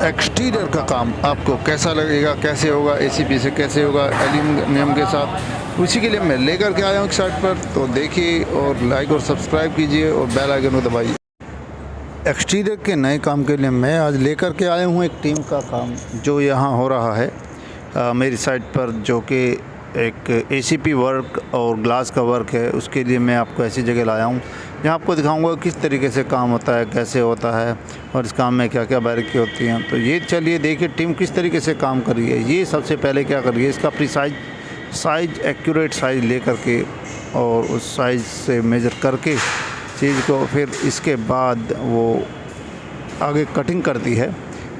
Exterior का काम आपको कैसा लगेगा, कैसे होगा, एसीपी से कैसे होगा, एल्यूमिनियम के साथ, उसी के लिए मैं लेकर के आया हूँ एक साइट पर। तो देखिए और लाइक और सब्सक्राइब कीजिए और बेल आइकन को दबाइए। एक्सटीरियर के नए काम के लिए मैं आज लेकर के आया हूँ एक टीम का काम जो यहाँ हो रहा है मेरी साइट पर, जो कि एक एसीपी वर्क और ग्लास का वर्क है। उसके लिए मैं आपको ऐसी जगह लाया हूँ जहाँ आपको दिखाऊंगा किस तरीके से काम होता है, कैसे होता है और इस काम में क्या क्या बारीकी होती हैं। तो ये चलिए देखिए टीम किस तरीके से काम कर रही है। ये सबसे पहले क्या कर रही है, इसका प्रिसाइज साइज एक्यूरेट साइज़ ले करके और उस साइज़ से मेज़र करके चीज़ को, फिर इसके बाद वो आगे कटिंग करती है।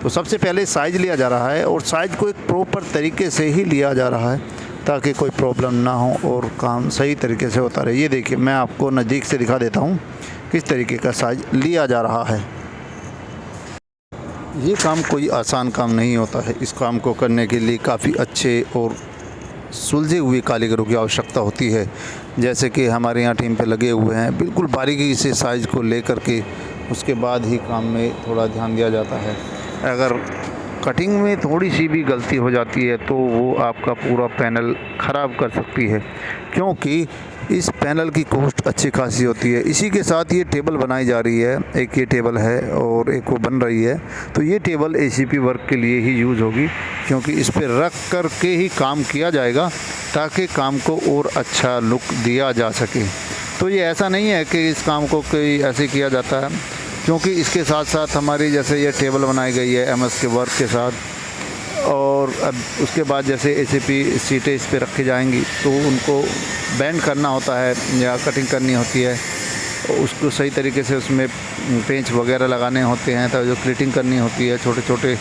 तो सबसे पहले साइज़ लिया जा रहा है और साइज़ को एक प्रॉपर तरीके से ही लिया जा रहा है ताकि कोई प्रॉब्लम ना हो और काम सही तरीके से होता रहे। ये देखिए मैं आपको नज़दीक से दिखा देता हूँ किस तरीके का साइज़ लिया जा रहा है। ये काम कोई आसान काम नहीं होता है। इस काम को करने के लिए काफ़ी अच्छे और सुलझे हुए कारीगरों की आवश्यकता होती है, जैसे कि हमारे यहाँ टीम पे लगे हुए हैं। बिल्कुल बारीकी से साइज़ को लेकर के उसके बाद ही काम में थोड़ा ध्यान दिया जाता है। अगर कटिंग में थोड़ी सी भी गलती हो जाती है तो वो आपका पूरा पैनल ख़राब कर सकती है, क्योंकि इस पैनल की कॉस्ट अच्छी खासी होती है। इसी के साथ ये टेबल बनाई जा रही है, एक ये टेबल है और एक वो बन रही है। तो ये टेबल एसीपी वर्क के लिए ही यूज़ होगी, क्योंकि इस पर रख कर के ही काम किया जाएगा ताकि काम को और अच्छा लुक दिया जा सके। तो ये ऐसा नहीं है कि इस काम को कोई ऐसे किया जाता है, क्योंकि इसके साथ साथ हमारी जैसे ये टेबल बनाई गई है एमएस के वर्क के साथ, और अब उसके बाद जैसे एसीपी सीटें इस पे रखी जाएंगी तो उनको बैंड करना होता है या कटिंग करनी होती है, उसको सही तरीके से उसमें पेंच वगैरह लगाने होते हैं। तो जो क्लिटिंग करनी होती है छोटे छोटे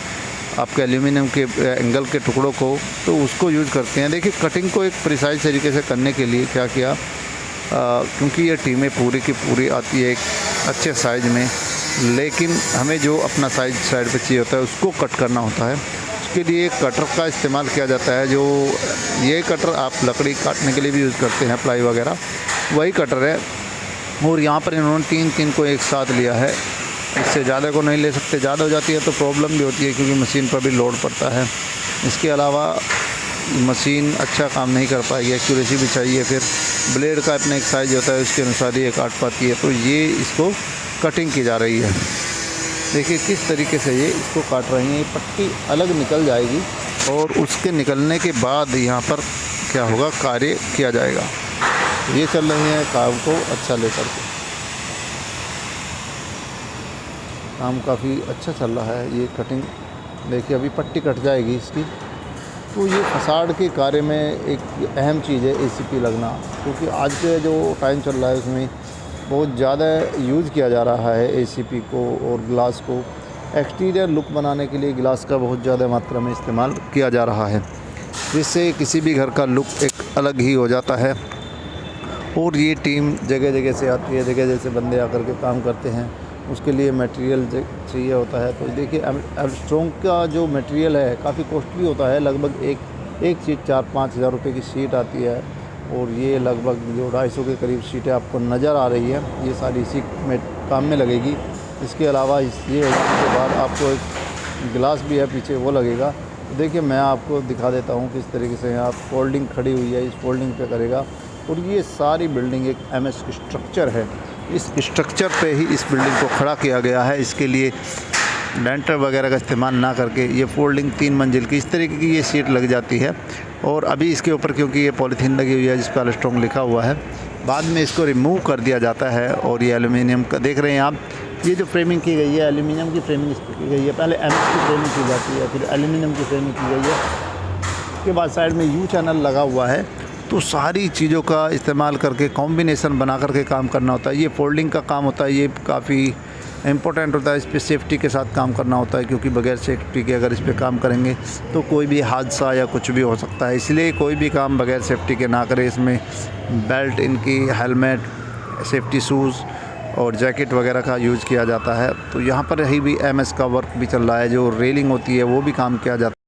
आपके एल्यूमिनियम के एंगल के टुकड़ों को, तो उसको यूज़ करते हैं। देखिए कटिंग को एक प्रिसाइज तरीके से करने के लिए क्या किया, क्योंकि ये टीमें पूरी की पूरी आती है एक अच्छे साइज़ में, लेकिन हमें जो अपना साइज साइड पे चाहिए होता है उसको कट करना होता है। उसके लिए कटर का इस्तेमाल किया जाता है। जो ये कटर आप लकड़ी काटने के लिए भी यूज़ करते हैं, प्लाई वगैरह, वही कटर है। और यहाँ पर इन्होंने तीन को एक साथ लिया है। इससे ज़्यादा को नहीं ले सकते, ज़्यादा हो जाती है तो प्रॉब्लम भी होती है, क्योंकि मशीन पर भी लोड पड़ता है। इसके अलावा मशीन अच्छा काम नहीं कर पाएगी, एक्यूरेसी भी चाहिए। फिर ब्लेड का अपना एक साइज़ होता है, उसके अनुसार ये काट पाती है। तो ये इसको कटिंग की जा रही है। देखिए किस तरीके से ये इसको काट रही हैं। ये पट्टी अलग निकल जाएगी और उसके निकलने के बाद यहाँ पर क्या होगा, कार्य किया जाएगा। ये चल रही है काम को अच्छा लेकर के, काम काफ़ी अच्छा चल रहा है। ये कटिंग देखिए अभी पट्टी कट जाएगी इसकी। तो ये फसाड के कार्य में एक अहम चीज़ है एसीपी लगना, क्योंकि आज के जो टाइम चल रहा है उसमें बहुत ज़्यादा यूज़ किया जा रहा है एसीपी को और ग्लास को। एक्सटीरियर लुक बनाने के लिए ग्लास का बहुत ज़्यादा मात्रा में इस्तेमाल किया जा रहा है, जिससे किसी भी घर का लुक एक अलग ही हो जाता है। और ये टीम जगह जगह से आती है, जगह जगह से बंदे आकर के काम करते हैं। उसके लिए मटेरियल चाहिए होता है। तो देखिए एमस्ट्रॉन्ग का जो मटेरियल है काफ़ी कॉस्टली होता है। लगभग एक शीट 4-5 हज़ार रुपये की शीट आती है, और ये लगभग जो 250 के करीब शीटें आपको नज़र आ रही है, ये सारी इसी में काम में लगेगी। इसके अलावा ये के बाद आपको एक गिलास भी है पीछे, वो लगेगा। तो देखिए मैं आपको दिखा देता हूँ किस तरीके से यहाँ फोल्डिंग खड़ी हुई है, इस फोल्डिंग पे करेगा। और ये सारी बिल्डिंग एक एमएस स्ट्रक्चर है। इस स्ट्रक्चर पे ही इस बिल्डिंग को खड़ा किया गया है। इसके लिए लेंटर वगैरह का इस्तेमाल ना करके ये फोल्डिंग 3 मंजिल की इस तरीके की ये सीट लग जाती है। और अभी इसके ऊपर क्योंकि ये पॉलीथीन लगी हुई है जिस पर स्ट्रॉन्ग लिखा हुआ है, बाद में इसको रिमूव कर दिया जाता है। और ये एल्यूमिनियम का देख रहे हैं आप, ये जो फ्रेमिंग की गई है एल्यूमिनियम की फ्रेमिंग इस पर की गई है। पहले एमएस की फ्रेमिंग की जाती है, फिर एल्यूमिनियम की फ्रेमिंग की गई है। उसके बाद साइड में यू चैनल लगा हुआ है। तो सारी चीज़ों का इस्तेमाल करके कॉम्बिनेशन बना करके काम करना होता है। ये फोल्डिंग का काम होता है, ये काफ़ी इम्पोर्टेंट होता है। इस पर सेफ्टी के साथ काम करना होता है, क्योंकि बगैर सेफ्टी के अगर इस पर काम करेंगे तो कोई भी हादसा या कुछ भी हो सकता है। इसलिए कोई भी काम बगैर सेफ्टी के ना करें। इसमें बेल्ट, इनकी हेलमेट, सेफ्टी शूज़ और जैकेट वगैरह का यूज़ किया जाता है। तो यहाँ पर ही भी एमएस का वर्क भी चल रहा है। जो रेलिंग होती है वो भी काम किया जाता है।